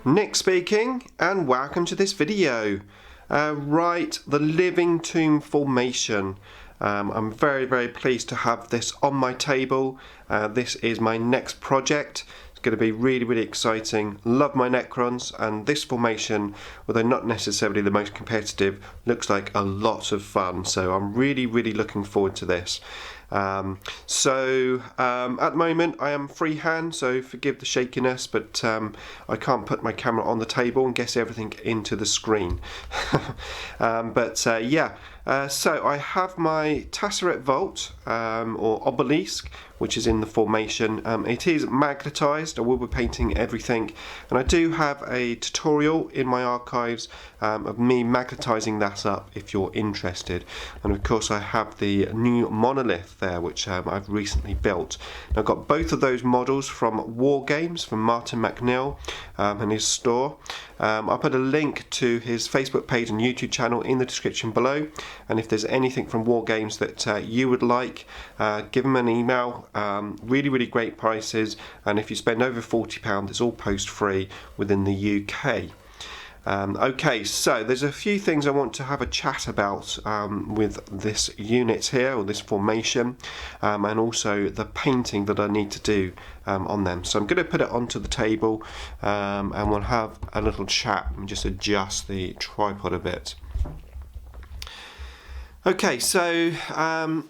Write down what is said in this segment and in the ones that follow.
Nick speaking, and welcome to this video. Right, the Living Tomb Formation. I'm very pleased to have this on my table. This is my next project. It's going to be really exciting. Love my Necrons, and this formation, although not necessarily the most competitive, looks like a lot of fun. So I'm really looking forward to this. At the moment I am freehand, so forgive the shakiness, but I can't put my camera on the table and get everything into the screen. So I have my Tesseract Vault, or Obelisk, which is in the formation. It is magnetised. I will be painting everything, and I do have a tutorial in my archives of me magnetising that up if you're interested. And of course I have the new Monolith there, which I've recently built. And I've got both of those models from WarGames, from Martin McNeil and his store. I'll put a link to his Facebook page and YouTube channel in the description below, and if there's anything from WarGames that you would like, give them an email. Really great prices, and if you spend over £40 it's all post free within the UK. Okay, so there's a few things I want to have a chat about with this unit here, or this formation, and also the painting that I need to do on them. So I'm going to put it onto the table, and we'll have a little chat and just adjust the tripod a bit. Okay, so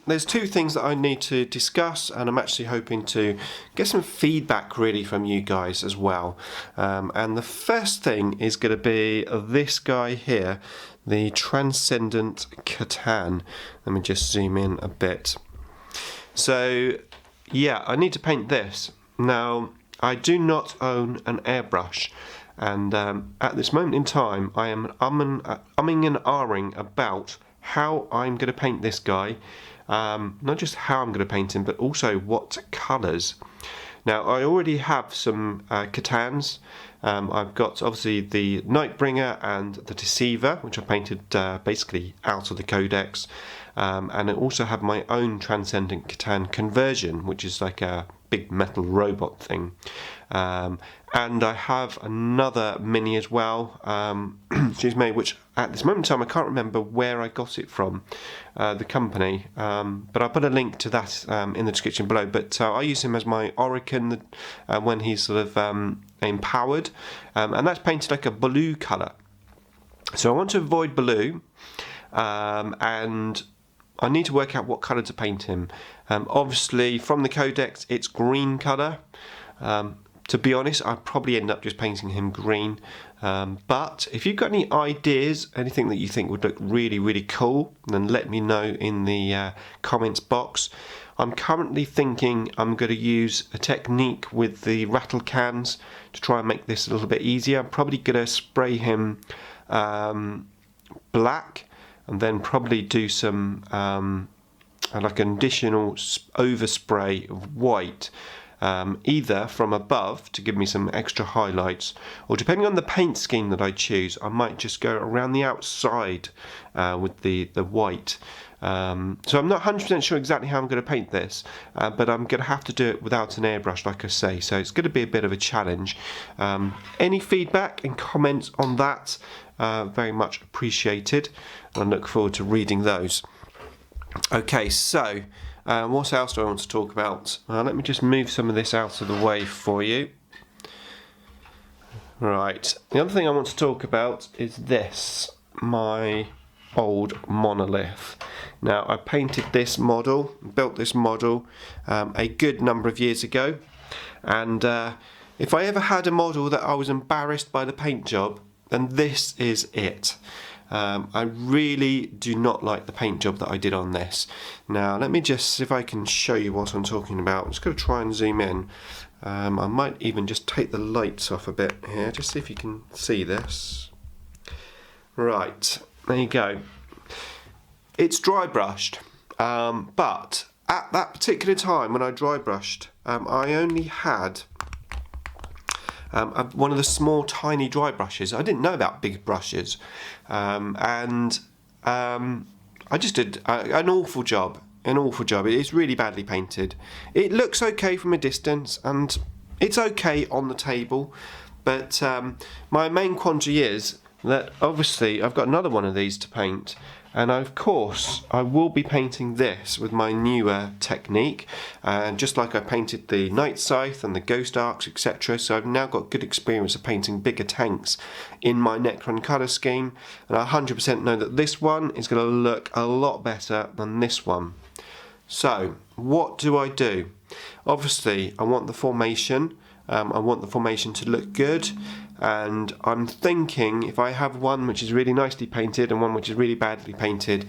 there's two things that I need to discuss, and I'm actually hoping to get some feedback really from you guys as well. And the first thing is going to be this guy here, the Transcendent Catan. Let me just zoom in a bit. So yeah, I need to paint this. Now, I do not own an airbrush, and at this moment in time I am umming and ahhing about how I'm going to paint this guy. Not just how I'm going to paint him, but also what colours. Now, I already have some Catans. I've got obviously the Nightbringer and the Deceiver, which I painted basically out of the codex, and I also have my own Transcendent Catan conversion, which is like a big metal robot thing. And I have another mini as well, excuse me, which at this moment in time I can't remember where I got it from, the company, but I'll put a link to that in the description below. But I use him as my Orikan when he's sort of empowered, and that's painted like a blue colour. So I want to avoid blue, and I need to work out what colour to paint him. Obviously from the codex it's green colour. To be honest, I'd probably end up just painting him green, but if you've got any ideas, anything that you think would look really cool, then let me know in the comments box. I'm currently thinking I'm going to use a technique with the rattle cans to try and make this a little bit easier. I'm probably going to spray him black, and then probably do some like an additional overspray of white, either from above to give me some extra highlights, or depending on the paint scheme that I choose, I might just go around the outside with the white. So I'm not 100% sure exactly how I'm going to paint this, but I'm going to have to do it without an airbrush, like I say, so it's going to be a bit of a challenge. Any feedback and comments on that, very much appreciated, and I look forward to reading those. Okay, so what else do I want to talk about? Let me just move some of this out of the way for you. Right, the other thing I want to talk about is this, my old Monolith. Now, I painted this model, built this model a good number of years ago, and if I ever had a model that I was embarrassed by the paint job, then this is it. I really do not like the paint job that I did on this. Now let me just see if I can show you what I'm talking about. I'm just going to try and zoom in. I might even just take the lights off a bit here, just see if you can see this. Right, there you go. It's dry brushed, but at that particular time when I dry brushed, I only had one of the small tiny dry brushes. I didn't know about big brushes, and I just did an awful job. It's really badly painted. It looks okay from a distance, and it's okay on the table, But my main quandary is that obviously I've got another one of these to paint, and of course I will be painting this with my newer technique, just like I painted the Night Scythe and the Ghost Arcs, etc. So I've now got good experience of painting bigger tanks in my Necron colour scheme, and I 100% know that this one is going to look a lot better than this one. So what do I do? Obviously I want the formation. I want the formation to look good, and I'm thinking if I have one which is really nicely painted and one which is really badly painted,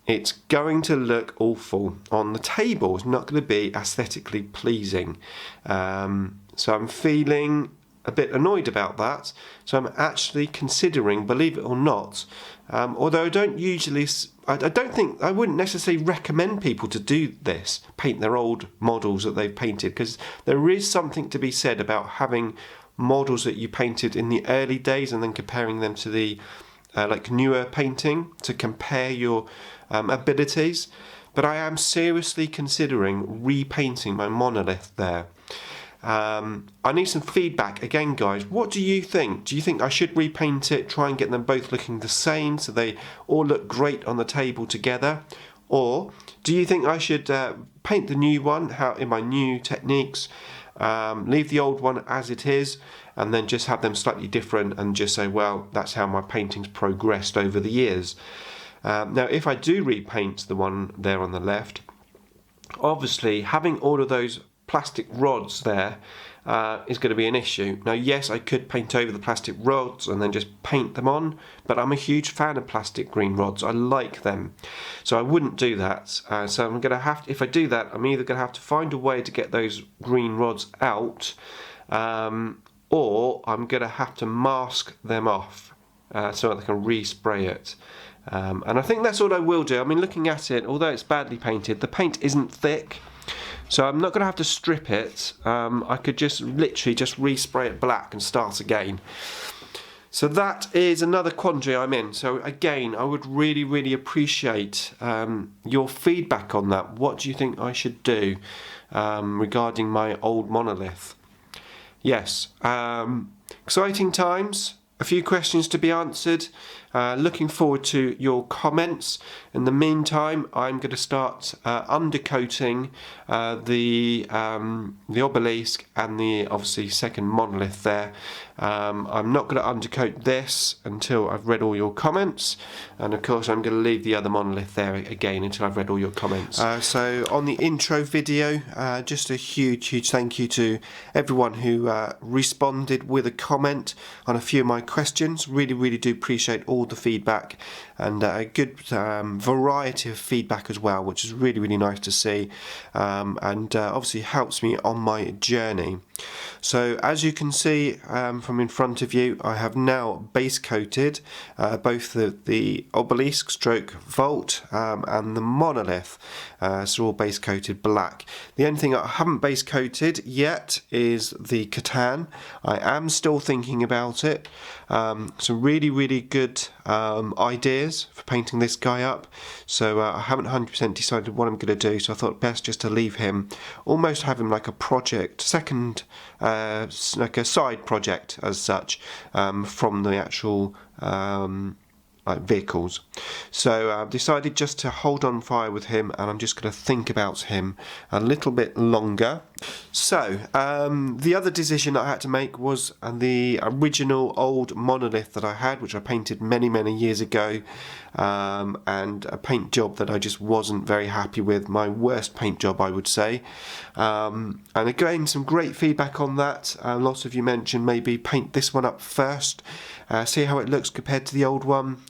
it's going to look awful on the table. It's not going to be aesthetically pleasing. So I'm feeling a bit annoyed about that. So I'm actually considering, believe it or not, although I don't usually, I wouldn't necessarily recommend people to do this, paint their old models that they've painted, because there is something to be said about having models that you painted in the early days and then comparing them to the like newer painting to compare your abilities. But I am seriously considering repainting my Monolith there. I need some feedback again, guys. What do you think? Do you think I should repaint it, try and get them both looking the same so they all look great on the table together? Or do you think I should paint the new one in my new techniques, leave the old one as it is, and then just have them slightly different and just say, well, that's how my painting's progressed over the years? Now, if I do repaint the one there on the left, obviously having all of those plastic rods there is going to be an issue. Now, yes, I could paint over the plastic rods and then just paint them on, but I'm a huge fan of plastic green rods. I like them, so I wouldn't do that. So I'm going to have to, if I do that, I'm either going to have to find a way to get those green rods out, or I'm going to have to mask them off so that I can respray it. And I think that's what I will do. I mean, looking at it, although it's badly painted, the paint isn't thick. So I'm not going to have to strip it. I could just literally just respray it black and start again. So that is another quandary I'm in. So again, I would really, really appreciate your feedback on that. What do you think I should do regarding my old Monolith? Yes, exciting times. A few questions to be answered. Looking forward to your comments. In the meantime, I'm going to start undercoating the Obelisk and the obviously second Monolith there. I'm not going to undercoat this until I've read all your comments, and of course I'm going to leave the other Monolith there again until I've read all your comments. So on the intro video, just a huge thank you to everyone who responded with a comment on a few of my questions. Really do appreciate all the feedback, and a good variety of feedback as well, which is really nice to see, and obviously helps me on my journey. So as you can see from in front of you, I have now base coated both the Obelisk stroke Vault and the Monolith, so all base coated black. The only thing I haven't base coated yet is the Catan. I am still thinking about it. Some really good ideas for painting this guy up, so I haven't 100% decided what I'm going to do, so I thought best just to leave him, almost have him like a project, like a side project as such, from the actual like vehicles. So I've decided just to hold on fire with him, and I'm just going to think about him a little bit longer. So the other decision I had to make was the original old Monolith that I had, which I painted many years ago, and a paint job that I just wasn't very happy with, my worst paint job I would say. And again, some great feedback on that. Lots of you mentioned maybe paint this one up first, see how it looks compared to the old one.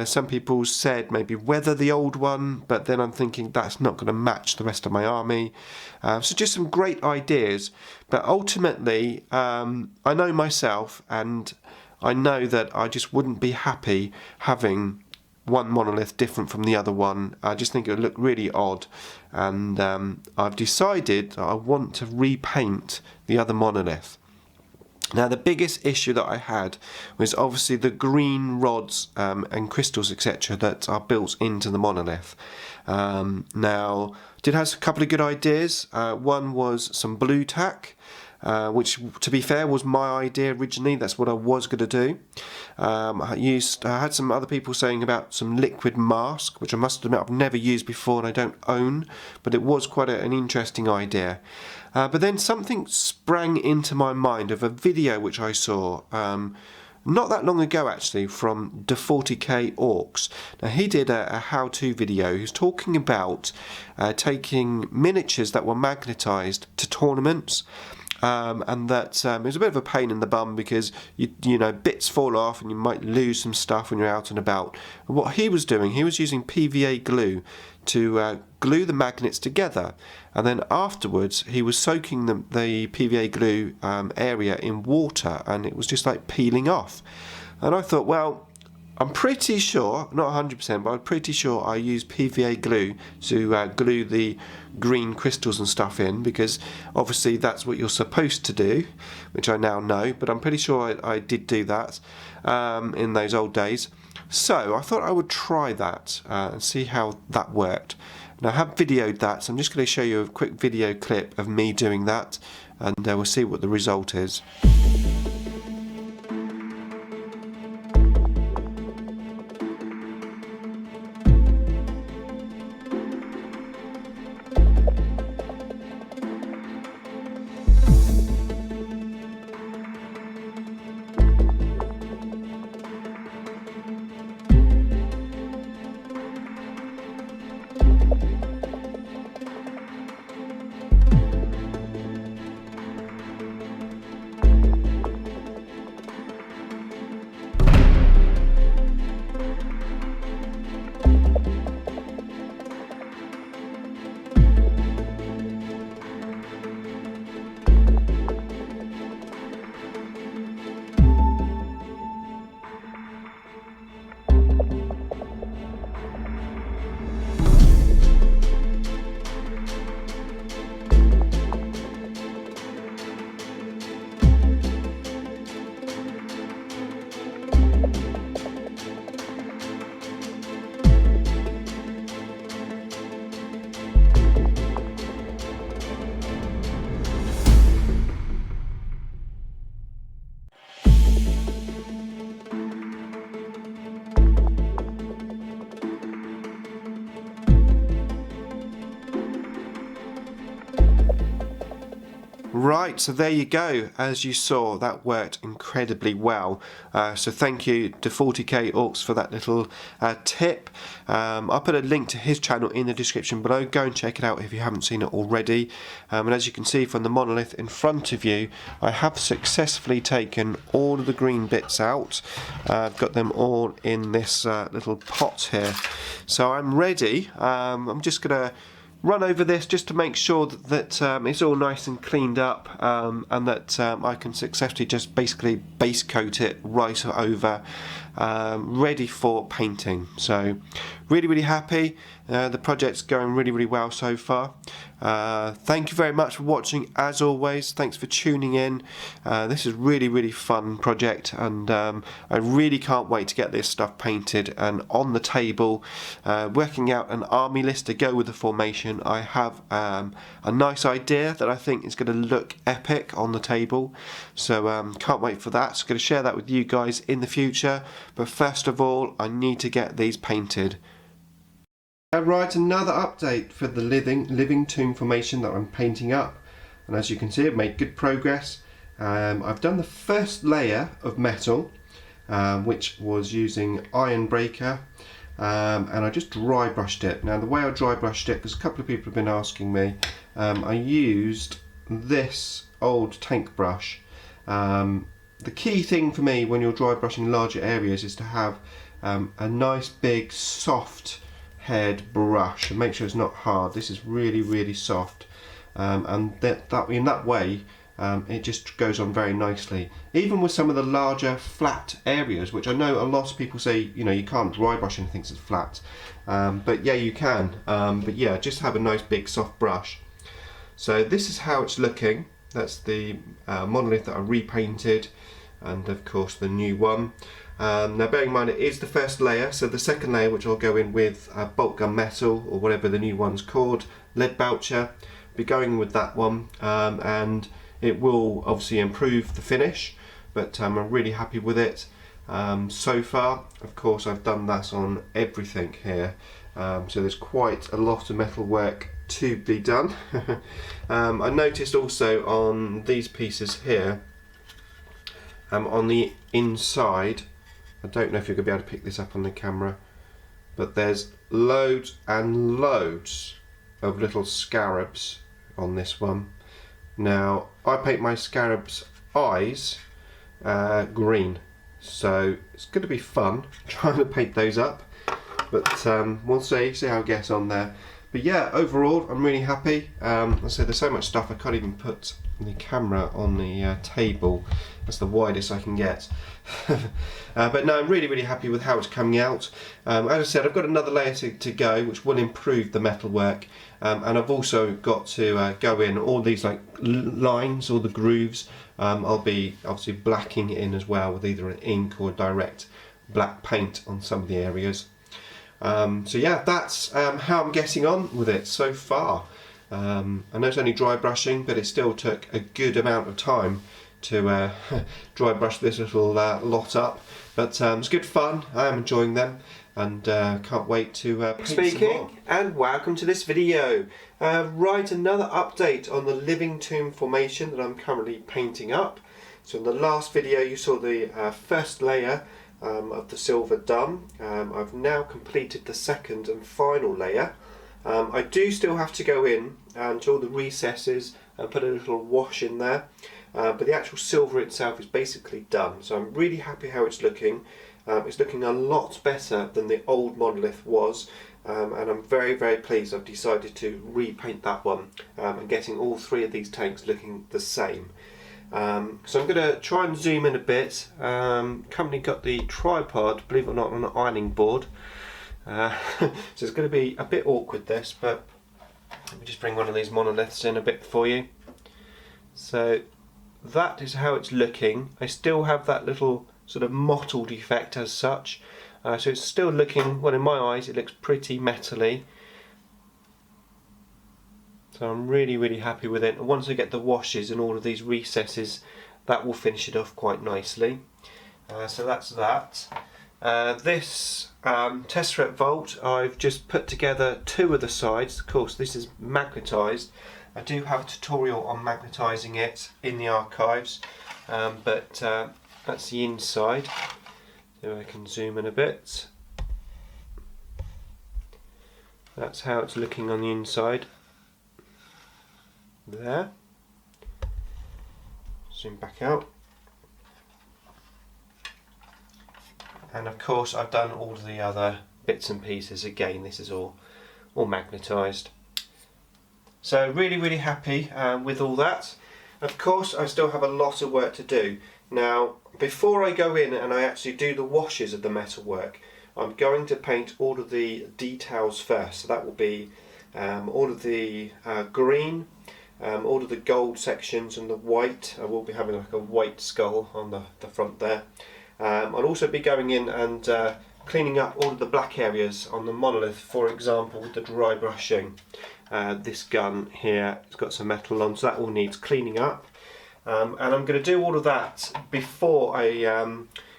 Some people said maybe weather the old one, but then I'm thinking that's not going to match the rest of my army. So just some great ideas, but ultimately I know myself, and I know that I just wouldn't be happy having one Monolith different from the other one. I just think it would look really odd, and I've decided that I want to repaint the other Monolith. Now, the biggest issue that I had was obviously the green rods and crystals, etc., that are built into the Monolith. Now, did have a couple of good ideas. One was some blue tack, which, to be fair, was my idea originally. That's what I was going to do. I had some other people saying about some liquid mask, which I must admit I've never used before and I don't own, but it was quite an interesting idea. But then something sprang into my mind of a video which I saw not that long ago, actually, from the40k Orcs. Now, he did a how-to video. He was talking about taking miniatures that were magnetised to tournaments, and that it was a bit of a pain in the bum because you know, bits fall off and you might lose some stuff when you're out and about. And what he was doing, he was using PVA glue to glue the magnets together, and then afterwards he was soaking the PVA glue area in water, and it was just like peeling off. And I thought, well, I'm pretty sure, not 100%, but I'm pretty sure I used PVA glue to glue the green crystals and stuff in, because obviously that's what you're supposed to do, which I now know, but I'm pretty sure I did do that in those old days. So I thought I would try that and see how that worked. And I have videoed that, so I'm just going to show you a quick video clip of me doing that, and we'll see what the result is. Right, so there you go. As you saw, that worked incredibly well. So thank you to 40k Orcs for that little tip. I'll put a link to his channel in the description below. Go and check it out if you haven't seen it already. And as you can see from the monolith in front of you, I have successfully taken all of the green bits out. I've got them all in this little pot here. So I'm ready. I'm just going to run over this just to make sure that it's all nice and cleaned up, and that I can successfully just basically base coat it right over, ready for painting. So really happy. The project's going really well so far. Thank you very much for watching, as always. Thanks for tuning in. This is really fun project, and I really can't wait to get this stuff painted and on the table, working out an army list to go with the formation. I have a nice idea that I think is going to look epic on the table, so can't wait for that. So going to share that with you guys in the future, but first of all I need to get these painted. Right, another update for the living tomb formation that I'm painting up, and as you can see, I've made good progress. I've done the first layer of metal, which was using iron breaker, and I just dry brushed it. Now the way I dry brushed it, because a couple of people have been asking me, I used this old tank brush. The key thing for me when you're dry brushing larger areas is to have a nice big soft head brush, and make sure it's not hard. This is really soft, and in that way it just goes on very nicely, even with some of the larger flat areas, which I know a lot of people say, you know, you can't dry brush anything that's flat, but yeah, you can. But yeah, just have a nice big soft brush. So this is how it's looking. That's the monolith that I repainted, and of course the new one. Now bearing in mind it is the first layer, so the second layer, which I'll go in with bolt gun metal, or whatever the new one's called, lead boucher, be going with that one, and It will obviously improve the finish, but I'm really happy with it so far. Of course, I've done that on everything here, so there's quite a lot of metal work to be done. I noticed also on these pieces here, on the inside, I don't know if you're going to be able to pick this up on the camera, but there's loads and loads of little scarabs on this one. Now, I paint my scarabs' eyes green, so it's going to be fun trying to paint those up, but we'll see how it gets on there. But yeah, overall I'm really happy. I said there's so much stuff I can't even put the camera on the table. That's the widest I can get. But no, I'm really happy with how it's coming out. As I said, I've got another layer to go, which will improve the metalwork, and I've also got to go in all these like lines, all the grooves. I'll be obviously blacking it in as well with either an ink or direct black paint on some of the areas. So yeah, that's how I'm getting on with it so far. I know it's only dry brushing, but it still took a good amount of time to dry brush this little lot up. But it's good fun. I am enjoying them, and can't wait to paint some more. And welcome to this video. Right, another update on the Living Tomb Formation that I'm currently painting up. So in the last video you saw the first layer of the silver done. I've now completed the second and final layer. I do still have to go in to all the recesses and put a little wash in there, but the actual silver itself is basically done, so I'm really happy how it's looking. It's looking a lot better than the old Monolith was, and I'm very pleased I've decided to repaint that one, and getting all three of these tanks looking the same. So I'm going to try and zoom in a bit. Company got the tripod, believe it or not, on an ironing board. So it's going to be a bit awkward this, but let me just bring one of these monoliths in a bit for you. So that is how it's looking. I still have that little sort of mottled effect as such. So it's still looking, well, in my eyes it looks pretty metally. So I'm really happy with it. And once I get the washes and all of these recesses, that will finish it off quite nicely. So that's that. This Tesseract vault, I've just put together two of the sides. Of course, this is magnetised. I do have a tutorial on magnetising it in the archives, but that's the inside. So I can zoom in a bit. That's how it's looking on the inside. There. Zoom back out. And of course I've done all of the other bits and pieces. Again, this is all magnetised. So really happy with all that. Of course I still have a lot of work to do. Now, before I go in and I actually do the washes of the metalwork, I'm going to paint all of the details first. So that will be all of the green, all of the gold sections, and the white. I will be having like a white skull on the front there. I'll also be going in and cleaning up all of the black areas on the Monolith, for example with the dry brushing. This gun here, it's got some metal on, so that all needs cleaning up. And I'm going to do all of that before I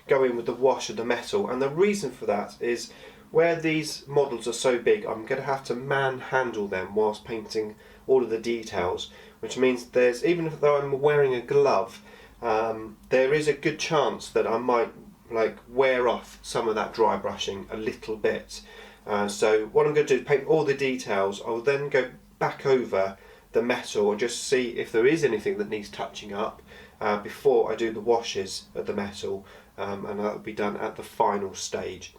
go in with the wash of the metal. And the reason for that is where these models are so big, I'm going to have to manhandle them whilst painting all of the details, which means there's, even though I'm wearing a glove, there is a good chance that I might like wear off some of that dry brushing a little bit. So what I'm going to do is paint all the details. I'll then go back over the metal and just see if there is anything that needs touching up before I do the washes of the metal, and that will be done at the final stage.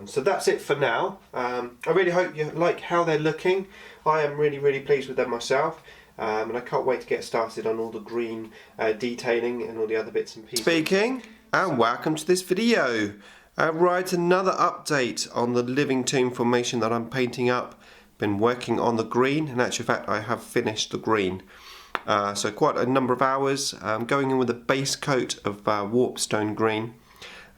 So that's it for now. I really hope you like how they're looking. I am really pleased with them myself, and I can't wait to get started on all the green detailing and all the other bits and pieces. Speaking, and welcome to this video. Right, another update on the Living Tomb Formation that I'm painting up. Been working on the green, in actual fact I have finished the green. So quite a number of hours, going in with a base coat of warpstone green.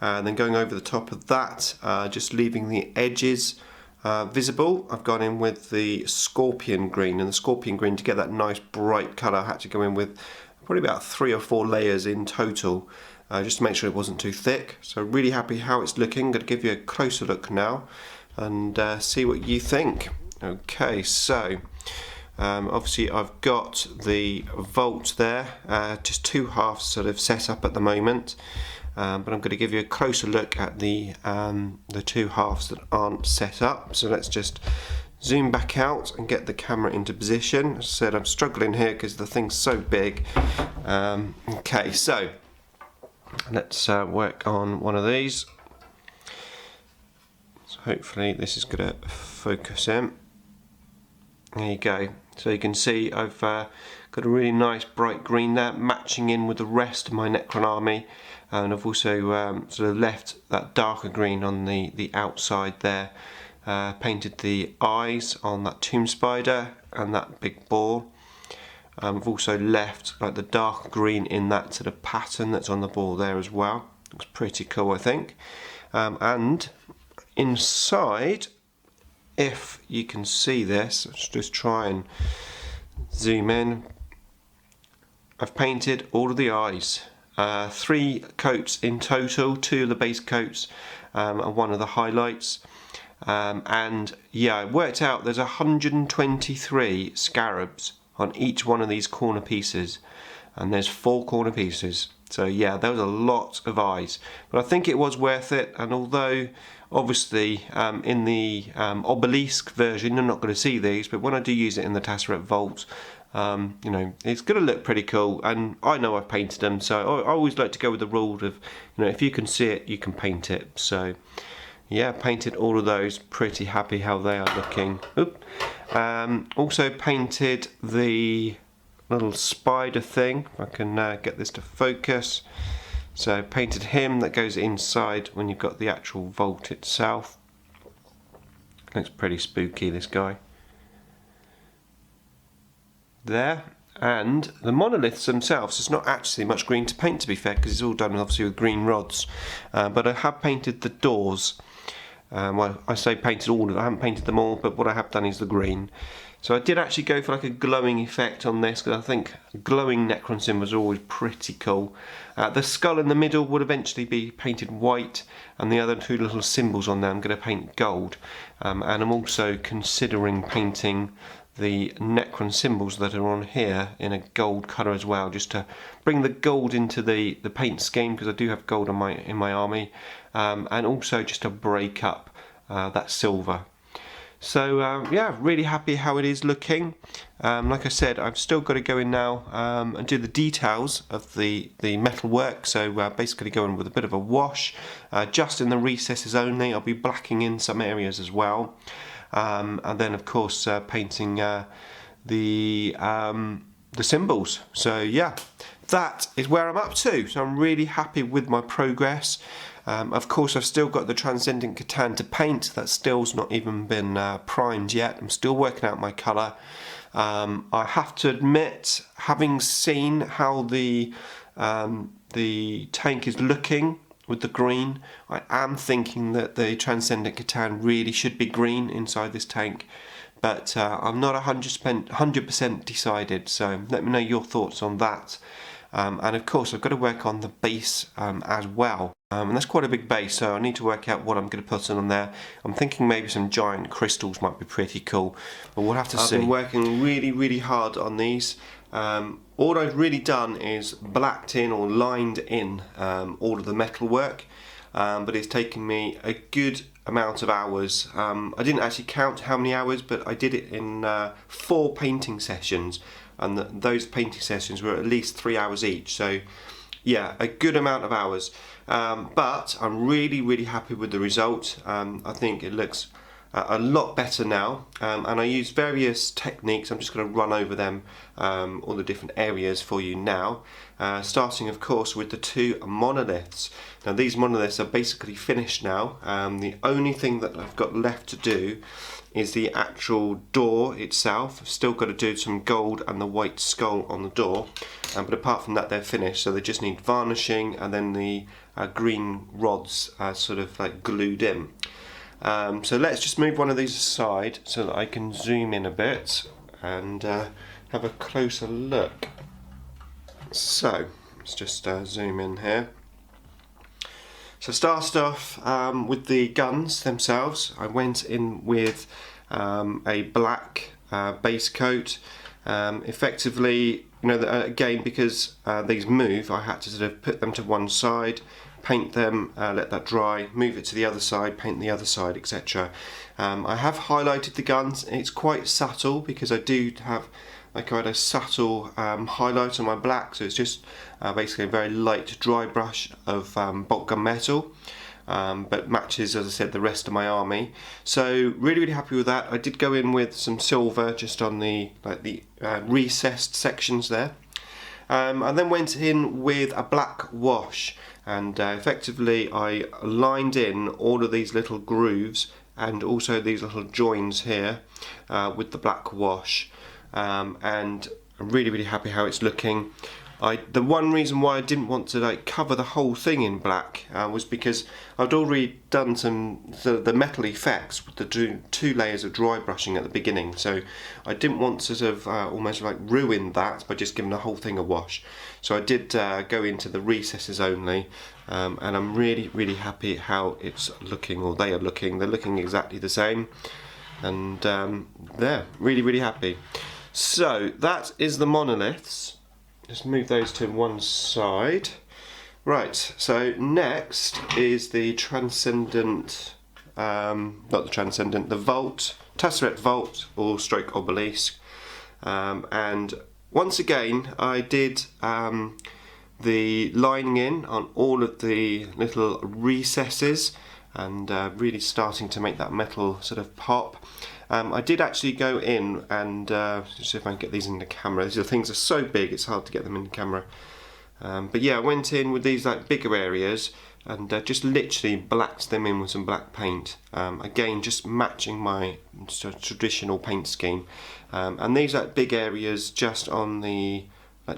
Then going over the top of that, just leaving the edges visible. I've gone in with the scorpion green, and the scorpion green, to get that nice bright colour, I had to go in with probably about 3 or 4 layers in total, just to make sure it wasn't too thick. So really happy how it's looking. I'm going to give you a closer look now and see what you think. Okay, so obviously I've got the vault there, just 2 halves sort of set up at the moment, but I'm going to give you a closer look at the 2 halves that aren't set up. So let's just zoom back out and get the camera into position. As I said, I'm struggling here because the thing's so big. Okay, so let's work on one of these. So hopefully this is going to focus in. There you go. So you can see I've got a really nice bright green there, matching in with the rest of my Necron army, and I've also sort of left that darker green on the outside there. Painted the eyes on that tomb spider and that big ball. I've also left like the dark green in that sort of pattern that's on the ball there as well. Looks pretty cool, I think. And inside, if you can see this, let's just try and zoom in. I've painted all of the eyes. 3 coats in total, 2 of the base coats and 1 of the highlights. And yeah, it worked out there's 123 scarabs on each one of these corner pieces, and there's 4 corner pieces. So yeah, there was a lot of eyes, but I think it was worth it. And although obviously in the Obelisk version you're not going to see these, but when I do use it in the Tesseract vault, you know, it's going to look pretty cool, and I know I've painted them, so I always like to go with the rule of, you know, if you can see it you can paint it. So yeah, painted all of those, pretty happy how they are looking. Oop. Also painted the little spider thing, if I can get this to focus. So painted him, that goes inside when you've got the actual vault itself. Looks pretty spooky, this guy. There. And the monoliths themselves, there's not actually much green to paint, to be fair, because it's all done obviously with green rods. But I have painted the doors. Well, I say painted all of it, I haven't painted them all, but what I have done is the green. So I did actually go for like a glowing effect on this, because I think glowing Necron symbols are always pretty cool. The skull in the middle would eventually be painted white, and the other 2 little symbols on there I'm going to paint gold. And I'm also considering painting the Necron symbols that are on here in a gold colour as well, just to bring the gold into the paint scheme, because I do have gold on in my army, and also just to break up that silver. So yeah, really happy how it is looking. Like I said, I've still got to go in now and do the details of the metal work, so basically go in with a bit of a wash, just in the recesses only. I'll be blacking in some areas as well. And then of course painting the symbols. So yeah, that is where I'm up to. So I'm really happy with my progress. Of course I've still got the Transcendent Catan to paint. That still's not even been primed yet. I'm still working out my colour. I have to admit, having seen how the tank is looking with the green, I am thinking that the Transcendent Catan really should be green inside this tank, but I'm not 100% decided, so let me know your thoughts on that. And of course I've got to work on the base as well, and that's quite a big base, so I need to work out what I'm going to put on there. I'm thinking maybe some giant crystals might be pretty cool, but we'll have to see. I've been working really hard on these. All I've really done is blacked in or lined in all of the metal work, but it's taken me a good amount of hours. I didn't actually count how many hours, but I did it in 4 painting sessions, and those painting sessions were at least 3 hours each, so yeah, a good amount of hours. But I'm really happy with the result. I think it looks a lot better now, and I use various techniques. I'm just going to run over them, all the different areas for you now, starting of course with the 2 monoliths. Now these monoliths are basically finished now. The only thing that I've got left to do is the actual door itself. I've still got to do some gold and the white skull on the door, but apart from that they're finished, so they just need varnishing and then the green rods sort of like glued in. So let's just move one of these aside so that I can zoom in a bit and have a closer look. So let's just zoom in here. So started off with the guns themselves. I went in with a black base coat. Effectively, you know, again, because these move, I had to sort of put them to one side, paint them, let that dry, move it to the other side, paint the other side, etc. I have highlighted the guns. It's quite subtle because I do have like quite a subtle highlight on my black, so it's just basically a very light dry brush of bolt gun metal, but matches, as I said, the rest of my army. So really happy with that. I did go in with some silver just on the recessed sections there. I then went in with a black wash, and effectively I lined in all of these little grooves and also these little joins here with the black wash. And I'm really happy how it's looking. The one reason why I didn't want to like cover the whole thing in black was because I'd already done the metal effects with the two layers of dry brushing at the beginning, so I didn't want to sort of almost like ruin that by just giving the whole thing a wash. So I did go into the recesses only, and I'm really happy how it's looking, or they are looking. They're looking exactly the same, and they're really happy. So that is the monoliths. Just move those to one side. Right, so next is the Transcendent, not the Transcendent, the Vault, Tesseract Vault or stroke Obelisk. And once again I did the lining in on all of the little recesses, and really starting to make that metal sort of pop. I did actually go in and just see if I can get these in the camera. These things are so big it's hard to get them in the camera. But yeah, I went in with these like bigger areas and just literally blacked them in with some black paint. Again, just matching my traditional paint scheme. And these like big areas just on the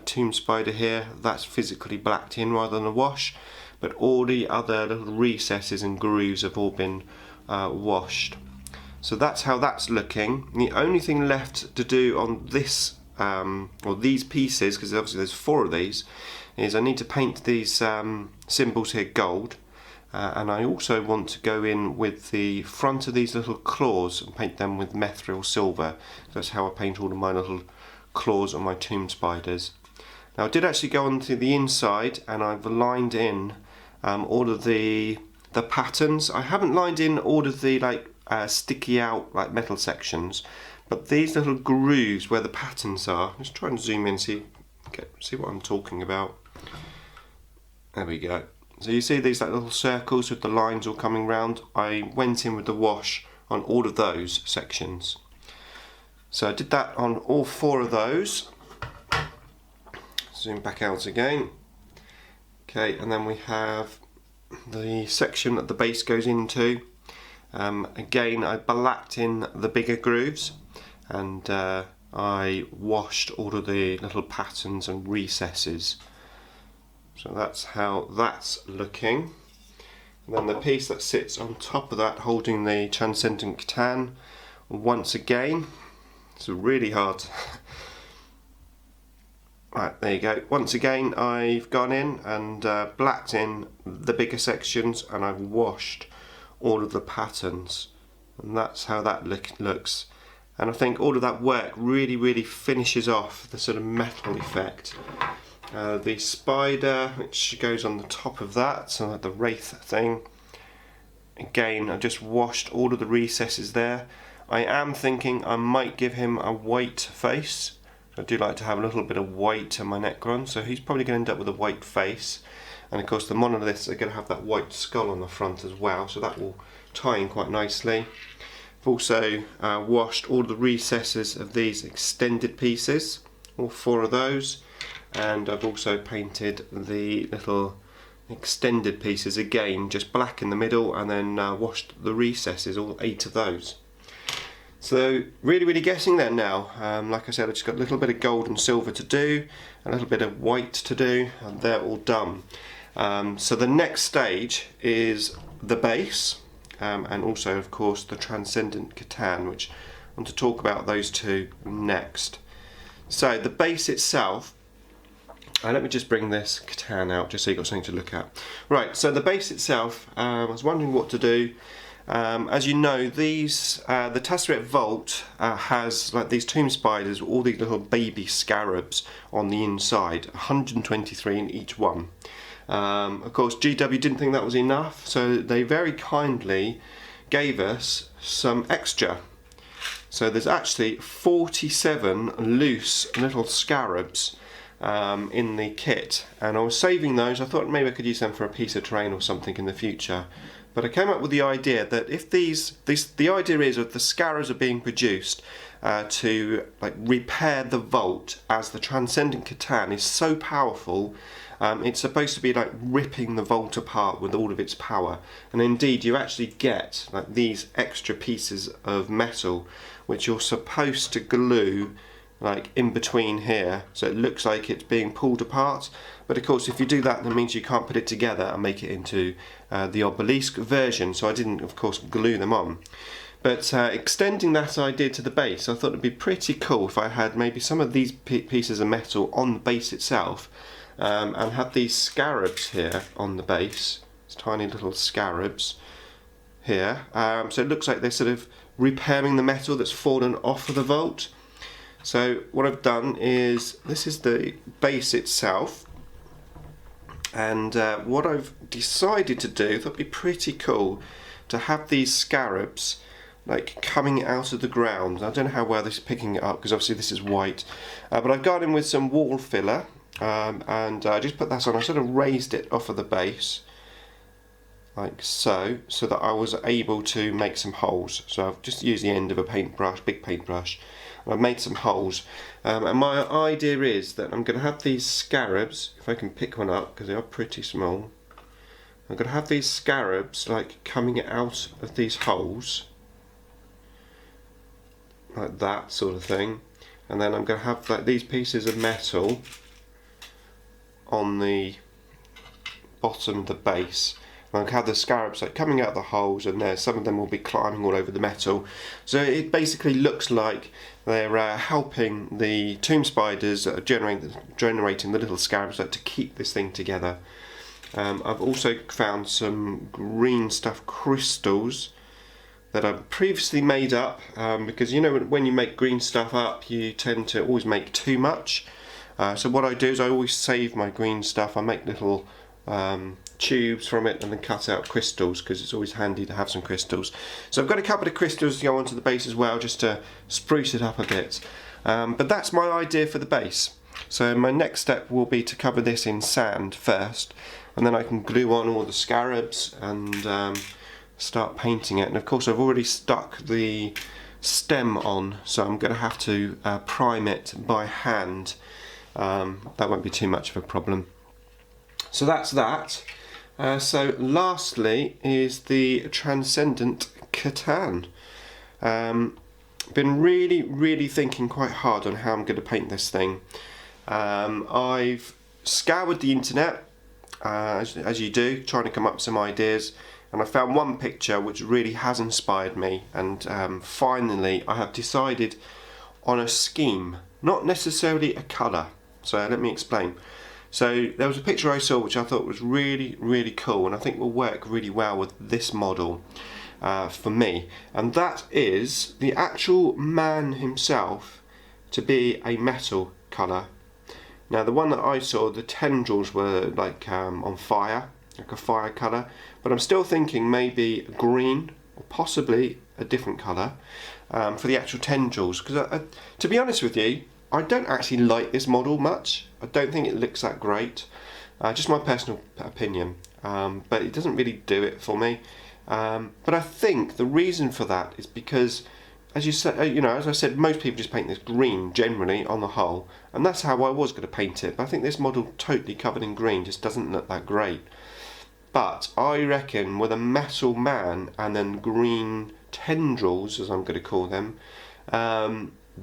tomb spider here, that's physically blacked in rather than a wash. But all the other little recesses and grooves have all been washed. So that's how that's looking. The only thing left to do on this, or these pieces, because obviously there's 4 of these, is I need to paint these symbols here gold, and I also want to go in with the front of these little claws and paint them with mithril silver. That's how I paint all of my little claws on my tomb spiders. Now I did actually go on to the inside and I've lined in all of the patterns. I haven't lined in all of the sticky out like metal sections, but these little grooves where the patterns are, just try and zoom in, see what I'm talking about. There we go. So you see these little circles with the lines all coming round. I went in with the wash on all of those sections. So I did that on all 4 of those. Zoom back out again. Okay, and then we have the section that the base goes into. Again, I blacked in the bigger grooves, and I washed all of the little patterns and recesses. So that's how that's looking. And then the piece that sits on top of that, holding the Transcendent Catan, once again, it's really hard. Right, there you go. Once again, I've gone in and blacked in the bigger sections, and I've washed all of the patterns, and that's how that looks. And I think all of that work really finishes off the sort of metal effect. The spider, which goes on the top of that, so the wraith thing, again I just washed all of the recesses there. I am thinking I might give him a white face. I do like to have a little bit of white in my Necron, so he's probably going to end up with a white face. And of course the monoliths are going to have that white skull on the front as well, so that will tie in quite nicely. I've also washed all the recesses of these extended pieces, all 4 of those, and I've also painted the little extended pieces again, just black in the middle, and then washed the recesses, all 8 of those. So really getting there now. Like I said, I've just got a little bit of gold and silver to do, a little bit of white to do, and they're all done. So the next stage is the base, and also of course the Transcendent Catan, which I want to talk about those 2 next. So the base itself, Let me just bring this Catan out just so you've got something to look at. Right, so the base itself, I was wondering what to do. As you know, the Tesseract Vault has like these tomb spiders with all these little baby scarabs on the inside, 123 in each one. Of course, GW didn't think that was enough, so they very kindly gave us some extra. So there's actually 47 loose little scarabs in the kit, and I was saving those. I thought maybe I could use them for a piece of terrain or something in the future. But I came up with the idea that if the idea is that the scarabs are being produced to like repair the vault, as the Transcendent Catan is so powerful, it's supposed to be like ripping the vault apart with all of its power. And indeed, you actually get like these extra pieces of metal, which you're supposed to glue like in between here, so it looks like it's being pulled apart. But of course, if you do that, that means you can't put it together and make it into the Obelisk version, so I didn't of course glue them on. But extending that idea to the base, I thought it'd be pretty cool if I had maybe some of these pieces of metal on the base itself, and have these scarabs here on the base, these tiny little scarabs here, so it looks like they're sort of repairing the metal that's fallen off of the vault. So what I've done is, this is the base itself, and what I've decided to do, that'd be pretty cool, to have these scarabs like coming out of the ground. I don't know how well this is picking it up because obviously this is white, but I've gone in with some wall filler, and I just put that on. I sort of raised it off of the base like so, so that I was able to make some holes. So I've just used the end of a paintbrush, big paintbrush, and I've made some holes. And my idea is that I'm going to have these scarabs, if I can pick one up because they are pretty small, I'm going to have these scarabs like coming out of these holes, like that sort of thing, and then I'm going to have like these pieces of metal on the bottom of the base. I'll have the scarabs like coming out of the holes, and there some of them will be climbing all over the metal. So it basically looks like they're helping the tomb spiders that are generating the little scarabs like, to keep this thing together. I've also found some green stuff crystals that I've previously made up, because you know when you make green stuff up, you tend to always make too much. So what I do is I always save my green stuff. I make little tubes from it and then cut out crystals, because it's always handy to have some crystals. So I've got a couple of crystals to go onto the base as well, just to spruce it up a bit. But that's my idea for the base. So my next step will be to cover this in sand first, and then I can glue on all the scarabs and start painting it. And of course I've already stuck the stem on, so I'm going to have to prime it by hand. That won't be too much of a problem. So that's that. So lastly is the Transcendent Catan. Been really thinking quite hard on how I'm going to paint this thing. I've scoured the internet, as you do, trying to come up with some ideas, and I found one picture which really has inspired me, and finally I have decided on a scheme, not necessarily a colour. So let me explain. So there was a picture I saw which I thought was really cool, and I think will work really well with this model for me, and that is the actual man himself to be a metal colour. Now the one that I saw, the tendrils were like on fire, like a fire colour, but I'm still thinking maybe green or possibly a different colour for the actual tendrils, because to be honest with you, I don't actually like this model much. I don't think it looks that great. Just my personal opinion, but it doesn't really do it for me. But I think the reason for that is because, as you said, as I said, most people just paint this green generally on the whole, and that's how I was going to paint it. But I think this model totally covered in green just doesn't look that great. But I reckon with a metal man and then green tendrils, as I'm going to call them,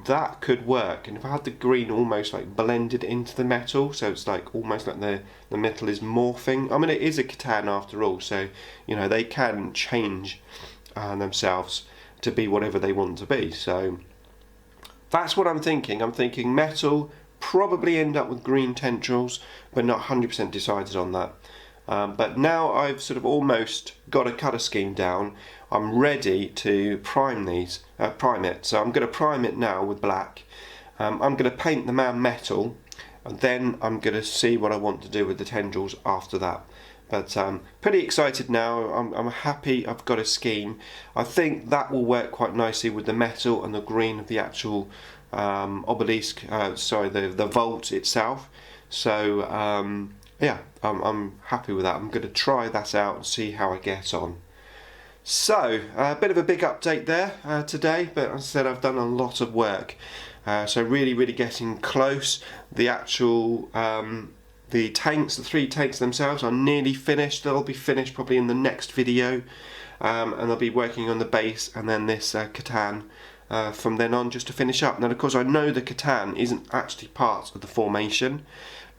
that could work. And if I had the green almost like blended into the metal, so it's like almost like the metal is morphing. I mean, it is a Catan after all, so they can change themselves to be whatever they want to be. So that's what I'm thinking. I'm thinking metal probably end up with green tendrils, but not 100% decided on that. But now I've sort of almost got a colour scheme down, I'm ready to prime it. So I'm going to prime it now with black. I'm going to paint the man metal, and then I'm going to see what I want to do with the tendrils after that. But pretty excited now. I'm happy I've got a scheme. I think that will work quite nicely with the metal and the green of the actual obelisk, the vault itself. So yeah, I'm happy with that. I'm going to try that out and see how I get on. So a bit of a big update there today, but as I said, I've done a lot of work. So really getting close. The actual the tanks, the 3 tanks themselves are nearly finished. They'll be finished probably in the next video, and I'll be working on the base and then this Catan from then on, just to finish up. Now of course I know the Catan isn't actually part of the formation,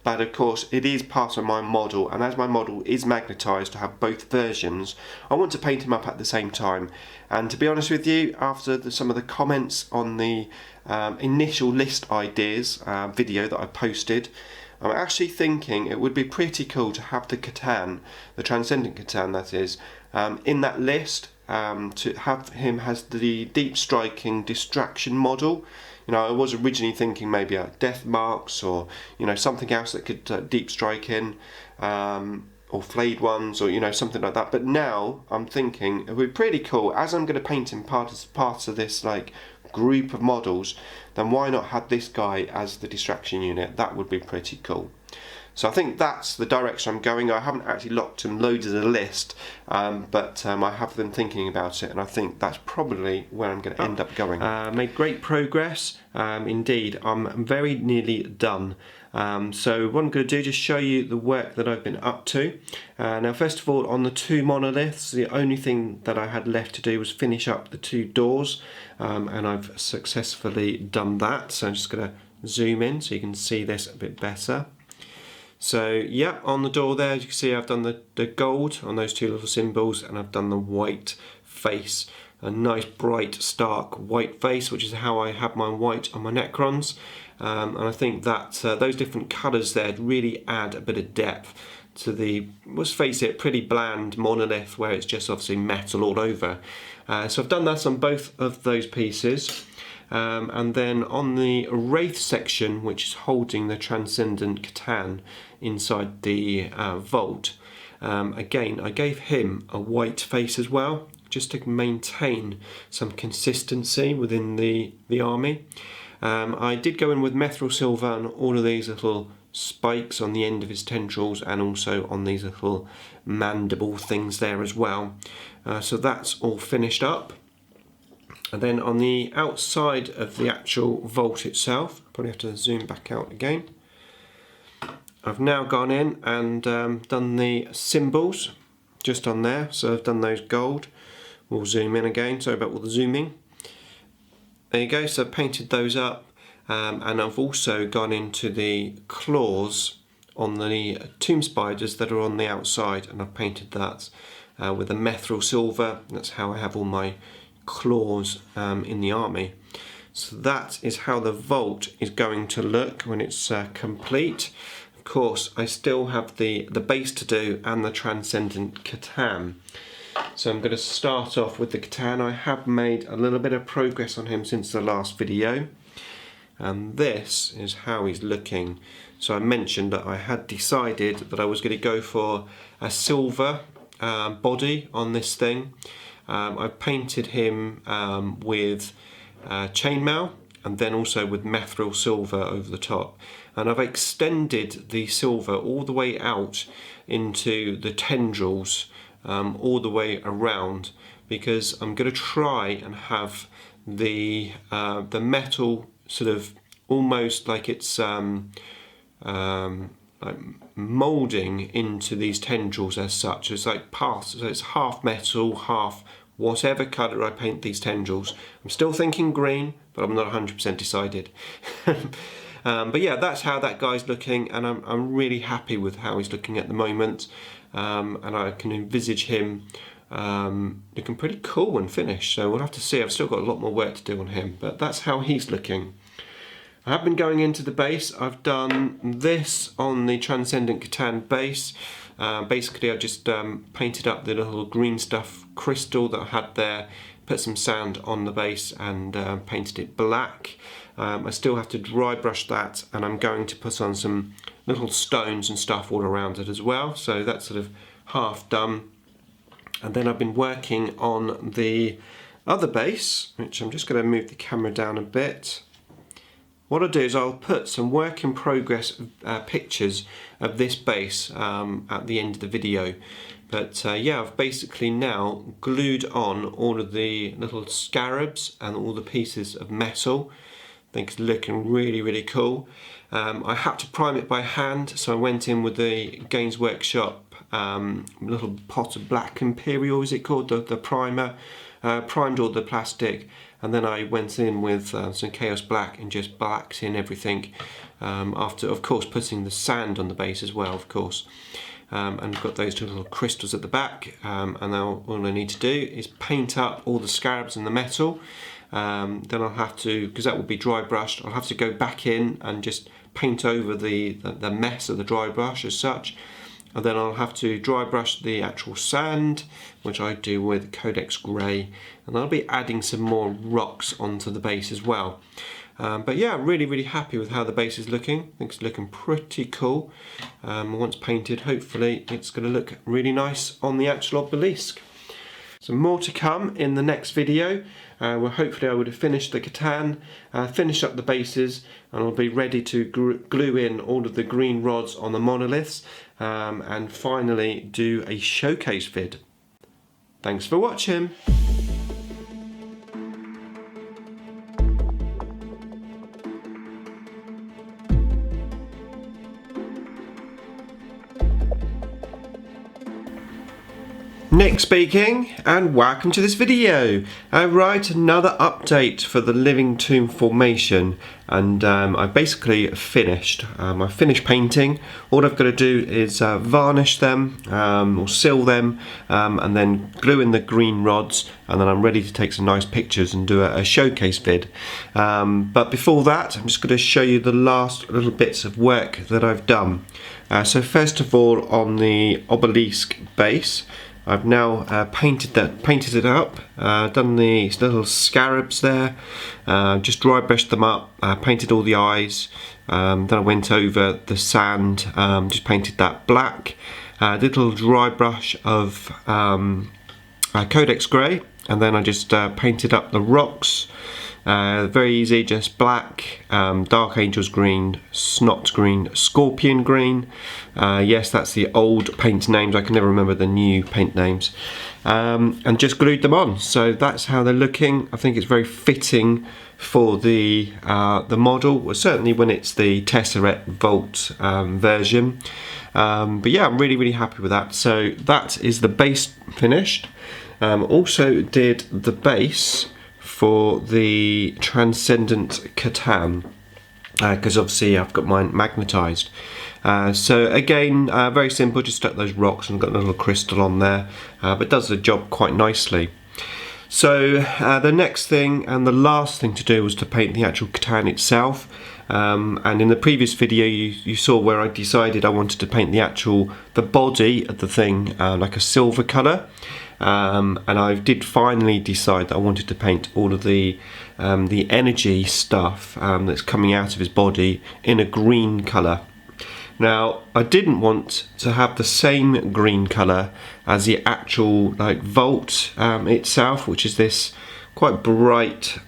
but of course it is part of my model, and as my model is magnetised to have both versions, I want to paint him up at the same time. And to be honest with you, after some of the comments on the initial list ideas video that I posted, I'm actually thinking it would be pretty cool to have the Catan, the Transcendent Catan that is, in that list, to have him as the deep striking distraction model. You know, I was originally thinking maybe death marks, or you know, something else that could deep strike in, or flayed ones, or you know, something like that. But now I'm thinking it would be pretty cool, as I'm going to paint him part of this like group of models, then why not have this guy as the distraction unit? That would be pretty cool. So I think that's the direction I'm going. I haven't actually locked and loaded a list, but I have been thinking about it, and I think that's probably where I'm going to end up going. Made great progress, indeed. I'm very nearly done. So what I'm going to do, just show you the work that I've been up to. Now first of all, on the 2 monoliths, the only thing that I had left to do was finish up the 2 doors, and I've successfully done that. So I'm just going to zoom in so you can see this a bit better. So yeah, on the door there, as you can see, I've done the gold on those 2 little symbols, and I've done the white face, a nice bright stark white face, which is how I have my white on my Necrons. And I think that those different colours there really add a bit of depth to the, let's face it, pretty bland monolith where it's just obviously metal all over. So I've done that on both of those pieces. And then on the Wraith section, which is holding the Transcendent Catan inside the vault, again I gave him a white face as well, just to maintain some consistency within the army. I did go in with methyl silver on all of these little spikes on the end of his tendrils, and also on these little mandible things there as well. So that's all finished up. And then on the outside of the actual vault itself, probably have to zoom back out again. I've now gone in and done the symbols just on there. So I've done those gold. We'll zoom in again, sorry about all the zooming. There you go, so I've painted those up, and I've also gone into the claws on the tomb spiders that are on the outside, and I've painted that with a methyl silver. That's how I have all my claws in the army. So that is how the vault is going to look when it's complete. Of course, I still have the base to do and the Transcendent Catan. So I'm going to start off with the Catan. I have made a little bit of progress on him since the last video, and this is how he's looking. So I mentioned that I had decided that I was going to go for a silver body on this thing. I've painted him with chainmail, and then also with methyl silver over the top, and I've extended the silver all the way out into the tendrils, all the way around, because I'm going to try and have the metal sort of almost like it's like moulding into these tendrils as such. It's like parts, so it's half metal, half whatever colour I paint these tendrils. I'm still thinking green, but I'm not 100% decided. But yeah, that's how that guy's looking, and I'm really happy with how he's looking at the moment. And I can envisage him looking pretty cool when finished. So we'll have to see. I've still got a lot more work to do on him, but that's how he's looking. I have been going into the base. I've done this on the Transcendent Catan base. Basically I just painted up the little green stuff crystal that I had there, put some sand on the base and painted it black. I still have to dry brush that, and I'm going to put on some little stones and stuff all around it as well, so that's sort of half done. And then I've been working on the other base, which I'm just going to move the camera down a bit. What I'll do is I'll put some work in progress pictures of this base at the end of the video. But yeah, I've basically now glued on all of the little scarabs and all the pieces of metal. I think it's looking really cool. I had to prime it by hand, so I went in with the Games Workshop little pot of black Imperial, is it called, the primer. Primed all the plastic, and then I went in with some Chaos Black and just blacked in everything, after of course putting the sand on the base as well, of course. And got those two little crystals at the back, and now all I need to do is paint up all the scarabs and the metal. Then I'll have to, because that will be dry brushed, I'll have to go back in and just paint over the mess of the dry brush as such. And then I'll have to dry brush the actual sand, which I do with Codex Grey, and I'll be adding some more rocks onto the base as well. But yeah, I'm really happy with how the base is looking. I think it's looking pretty cool. Once painted, hopefully it's going to look really nice on the actual obelisk. So more to come in the next video, where hopefully I would have finished the Catan, finished up the bases, and I'll be ready to glue in all of the green rods on the monoliths, and finally do a showcase vid. Thanks for watching. Nick speaking, and welcome to this video. Right, another update for the Living Tomb Formation, and I basically finished. I finished painting. All I've got to do is varnish them, or seal them, and then glue in the green rods, and then I'm ready to take some nice pictures and do a showcase vid. But before that, I'm just going to show you the last little bits of work that I've done. So first of all, on the Obelisk Base, I've now painted it up, done the little scarabs there, just dry brushed them up, painted all the eyes, then I went over the sand, just painted that black, did a little dry brush of Codex Grey, and then I just painted up the rocks. Very easy, just black, Dark Angel's green, Snot green, Scorpion green. Yes, that's the old paint names, I can never remember the new paint names. And just glued them on, so that's how they're looking. I think it's very fitting for the model, well, certainly when it's the Tesseract Vault version. But yeah, I'm really happy with that. So that is the base finished. Also did the base for the Transcendent Catan, because obviously I've got mine magnetised. So again, very simple, just stuck those rocks and got a little crystal on there, but does the job quite nicely. So the next thing and the last thing to do was to paint the actual Catan itself. And in the previous video you saw where I decided I wanted to paint the body of the thing like a silver colour. And I did finally decide that I wanted to paint all of the energy stuff that's coming out of his body in a green colour. Now, I didn't want to have the same green colour as the actual vault itself, which is this quite bright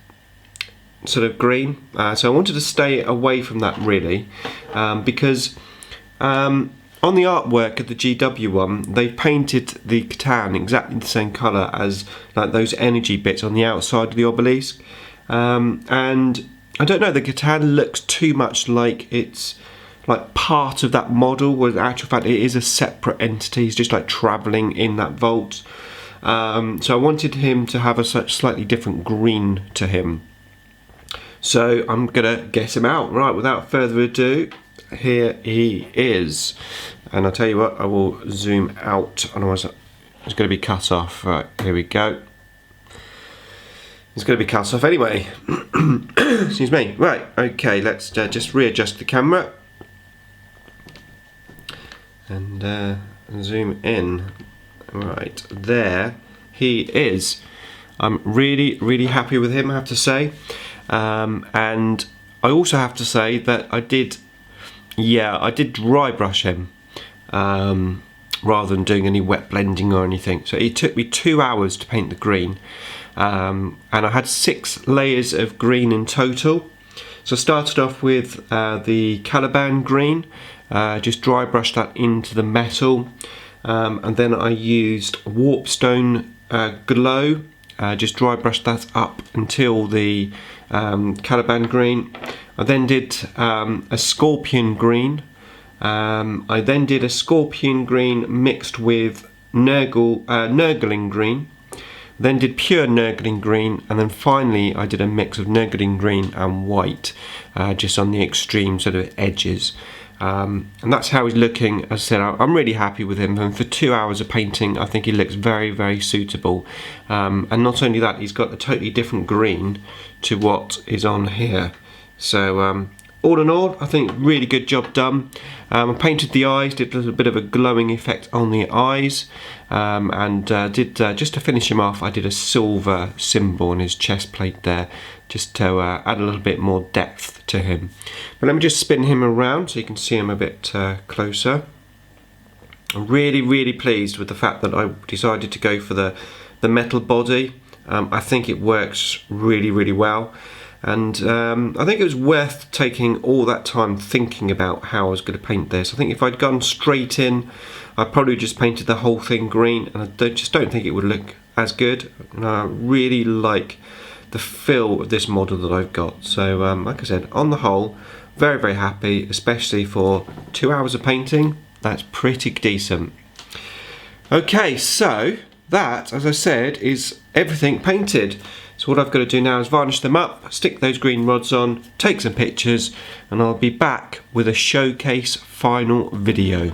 sort of green. So I wanted to stay away from that really, because on the artwork of the GW one, they painted the Catan exactly the same colour as those energy bits on the outside of the obelisk. And I don't know, the Catan looks too much like it's part of that model, where in actual fact it is a separate entity. He's just travelling in that vault. So I wanted him to have a slightly different green to him. So I'm gonna get him out. Right, without further ado, here he is. And I'll tell you what, I will zoom out, otherwise it's going to be cut off. Right, here we go. it's going to be cut off anyway. Excuse me. Right, okay, let's just readjust the camera and zoom in. Right, there he is. I'm really happy with him, I have to say. And I also have to say that I did dry brush him rather than doing any wet blending or anything. So it took me 2 hours to paint the green, and I had 6 layers of green in total. So I started off with the Caliban green, just dry brushed that into the metal, and then I used Warpstone Glow, just dry brushed that up until the Caliban green. I then did a Scorpion green. I then did a Scorpion green mixed with Nurgling green. Then did pure Nurgling green, and then finally I did a mix of Nurgling green and white, just on the extreme sort of edges. And that's how he's looking. As I said, I'm really happy with him, and for 2 hours of painting I think he looks very suitable. And not only that, he's got a totally different green to what is on here. So all in all, I think really good job done. I painted the eyes, did a little bit of a glowing effect on the eyes, and did just to finish him off, I did a silver symbol on his chest plate there, just to add a little bit more depth to him. But let me just spin him around so you can see him a bit closer. I'm really pleased with the fact that I decided to go for the metal body. I think it works really well. And I think it was worth taking all that time thinking about how I was going to paint this. I think if I'd gone straight in, I probably just painted the whole thing green, and I just don't think it would look as good. And I really like the feel of this model that I've got. So like I said, on the whole, very happy, especially for 2 hours of painting. That's pretty decent. Okay, so that, as I said, is everything painted. So what I've got to do now is varnish them up, stick those green rods on, take some pictures, and I'll be back with a showcase final video.